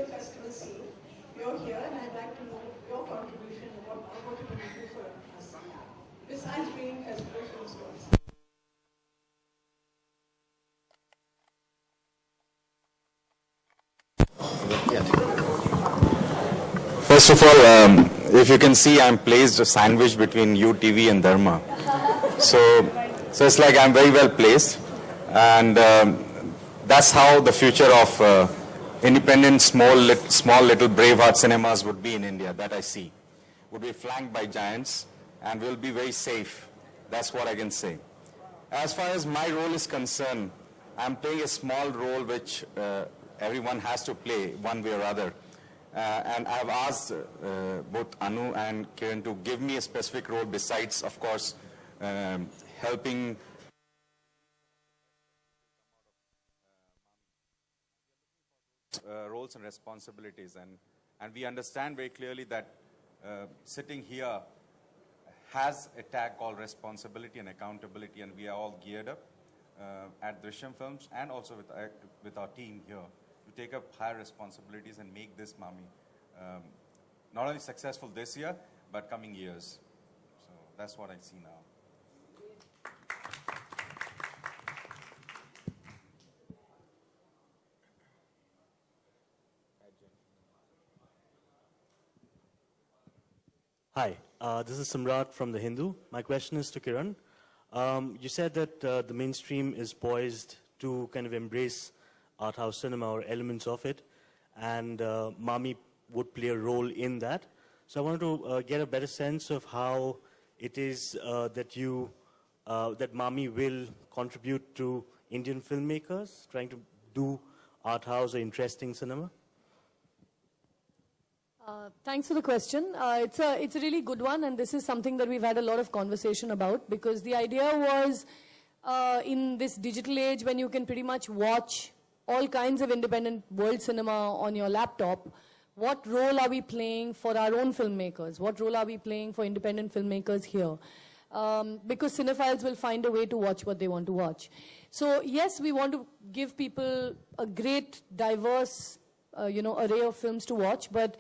film festival scene. You're here, and I'd like to know your contribution and what you can do for us, besides bringing festival films to us. First of all, if you can see, I'm placed a sandwich between UTV and Dharma. So it's like I'm very well placed. And that's how the future of independent, small little Braveheart cinemas would be in India, that I see. Would be flanked by giants and will be very safe. That's what I can say. As far as my role is concerned, I'm playing a small role which everyone has to play one way or other. And I've asked both Anu and Kiran to give me a specific role besides, of course, helping roles and responsibilities. And we understand very clearly that sitting here has a tag called responsibility and accountability, and we are all geared up at Drishyam Films and also with our team here to take up higher responsibilities and make this Mami not only successful this year, but coming years. So that's what I see now. Hi, this is Samrat from The Hindu. My question is to Kiran. You said that the mainstream is poised to kind of embrace art house cinema or elements of it, and Mami would play a role in that. So I wanted to get a better sense of how it is that Mami will contribute to Indian filmmakers trying to do art house or interesting cinema. Thanks for the question. It's a really good one, and this is something that we've had a lot of conversation about, because the idea was in this digital age when you can pretty much watch all kinds of independent world cinema on your laptop, what role are we playing for our own filmmakers? What role are we playing for independent filmmakers here? Because cinephiles will find a way to watch what they want to watch. So yes, we want to give people a great, diverse array of films to watch, but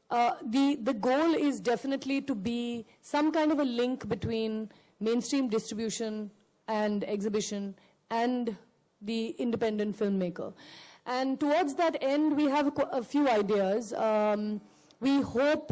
the goal is definitely to be some kind of a link between mainstream distribution and exhibition and the independent filmmaker. And towards that end, we have a few ideas. We hope,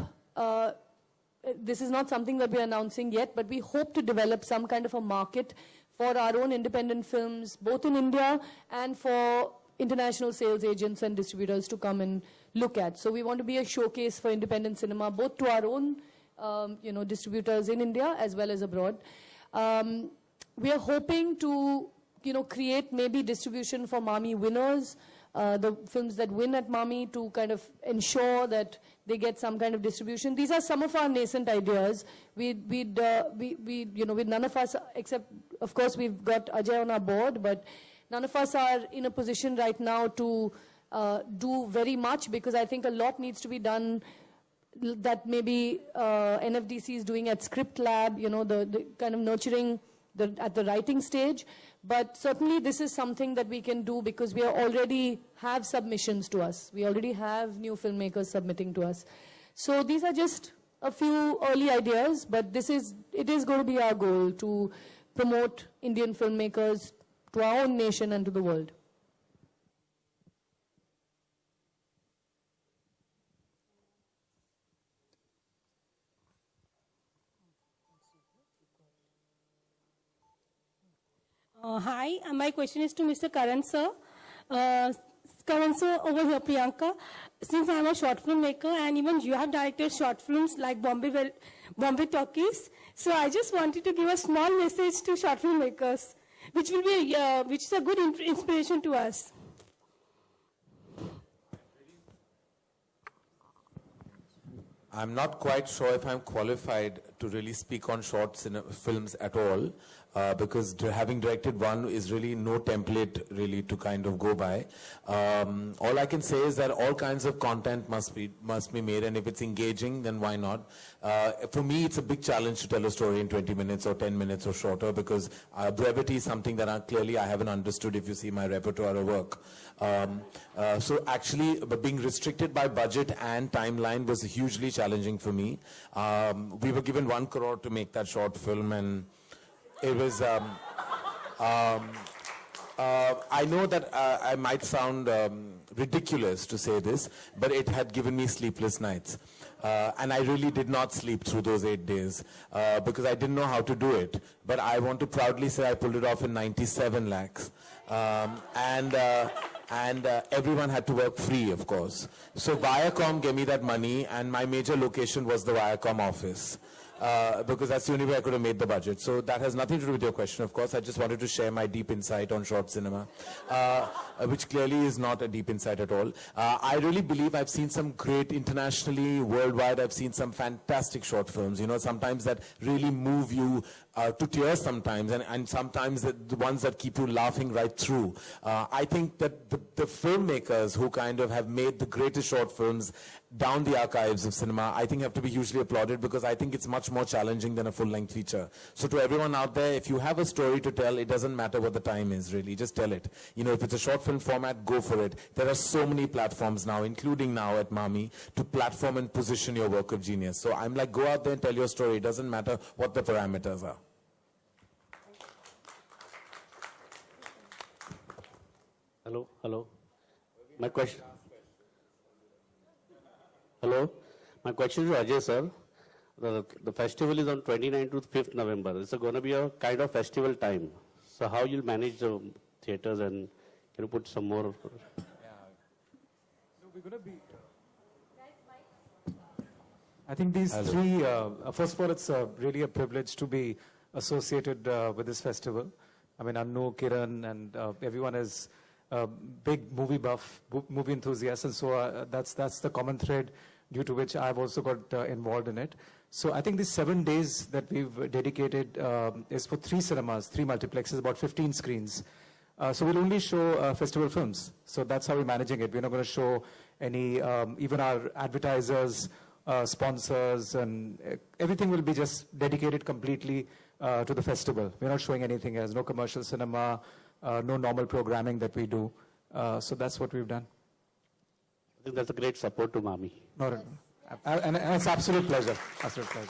this is not something that we're announcing yet, but we hope to develop some kind of a market for our own independent films, both in India and for international sales agents and distributors to come and look at. So we want to be a showcase for independent cinema, both to our own distributors in India as well as abroad. We are hoping to create maybe distribution for Mami winners, the films that win at Mami, to kind of ensure that they get some kind of distribution. These are some of our nascent ideas. With none of us, except of course we've got Ajay on our board, but none of us are in a position right now to do very much, because I think a lot needs to be done that maybe NFDC is doing at Script Lab, the kind of nurturing at the writing stage. But certainly this is something that we can do because we already have submissions to us. We already have new filmmakers submitting to us. So these are just a few early ideas, but it is going to be our goal to promote Indian filmmakers to our own nation and to the world. Hi, my question is to Mr. Karan sir. Karan sir, over here, Priyanka. Since I'm a short film maker and even you have directed short films like Bombay Talkies, so I just wanted to give a small message to short film makers, which is a good inspiration to us. I'm not quite sure if I'm qualified to really speak on short films at all. because having directed one is really no template really to kind of go by. All I can say is that all kinds of content must be made, and if it's engaging, then why not? For me, it's a big challenge to tell a story in 20 minutes or 10 minutes or shorter, because brevity is something that clearly I haven't understood if you see my repertoire of work. So actually, being restricted by budget and timeline was hugely challenging for me. We were given 1 crore to make that short film, and it was... I know that I might sound ridiculous to say this, but it had given me sleepless nights. And I really did not sleep through those 8 days because I didn't know how to do it. But I want to proudly say I pulled it off in 97 lakhs. And everyone had to work free, of course. So Viacom gave me that money, and my major location was the Viacom office. Because that's the only way I could have made the budget. So that has nothing to do with your question, of course. I just wanted to share my deep insight on short cinema, which clearly is not a deep insight at all. I really believe I've seen some great internationally, worldwide, I've seen some fantastic short films, you know, sometimes that really move you to tears sometimes, and sometimes the ones that keep you laughing right through. I think that the filmmakers who kind of have made the greatest short films down the archives of cinema, I think have to be hugely applauded, because I think it's much more challenging than a full-length feature. So to everyone out there, if you have a story to tell, it doesn't matter what the time is, really. Just tell it. You know, if it's a short film format, go for it. There are so many platforms now, including now at Mami, to platform and position your work of genius. So I'm like, go out there and tell your story. It doesn't matter what the parameters are. Hello. My question. Hello. My question to Ajay sir. The festival is on 29th to 5th November. It's going to be a kind of festival time. So how you'll manage the theaters, and can you put some more? No, we're going to be... I think these three, first of all, it's really a privilege to be associated with this festival. I mean, Anu, Kiran, and everyone is big movie buff, movie enthusiasts, and so that's the common thread due to which I've also got involved in it. So I think these 7 days that we've dedicated is for 3 cinemas, 3 multiplexes, about 15 screens. So we'll only show festival films. So that's how we're managing it. We're not going to show any, even our advertisers, sponsors, and everything will be just dedicated completely to the festival. We're not showing anything else, no commercial cinema, no normal programming that we do. So that's what we've done. I think that's a great support to Mami. No. And it's absolute pleasure. Absolute pleasure.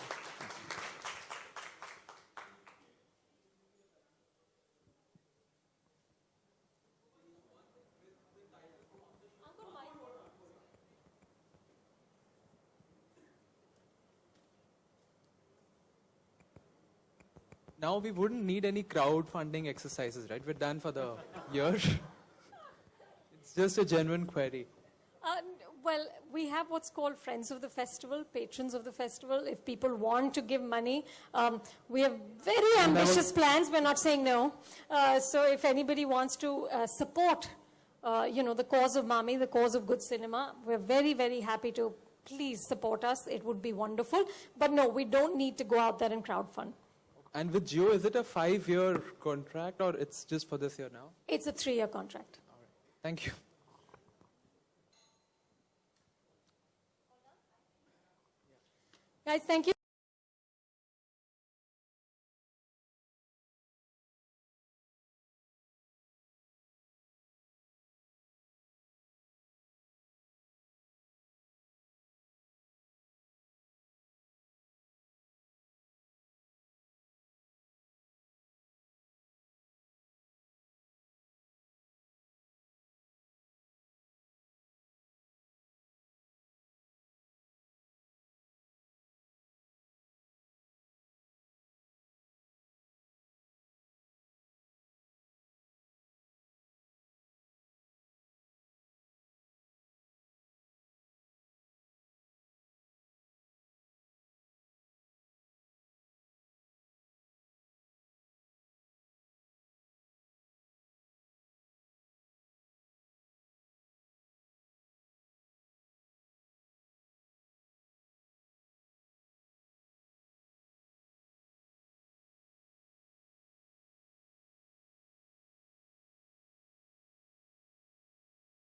Now we wouldn't need any crowdfunding exercises, right? We're done for the year. It's just a genuine query. Well, we have what's called Friends of the Festival, patrons of the festival. If people want to give money, we have very ambitious plans. We're not saying no. So if anybody wants to support, the cause of Mami, the cause of good cinema, we're very, very happy to. Please support us. It would be wonderful. But no, we don't need to go out there and crowdfund. And with Jio, is it a 5-year contract, or it's just for this year now? It's a 3-year contract. All right. Thank you. Guys, thank you.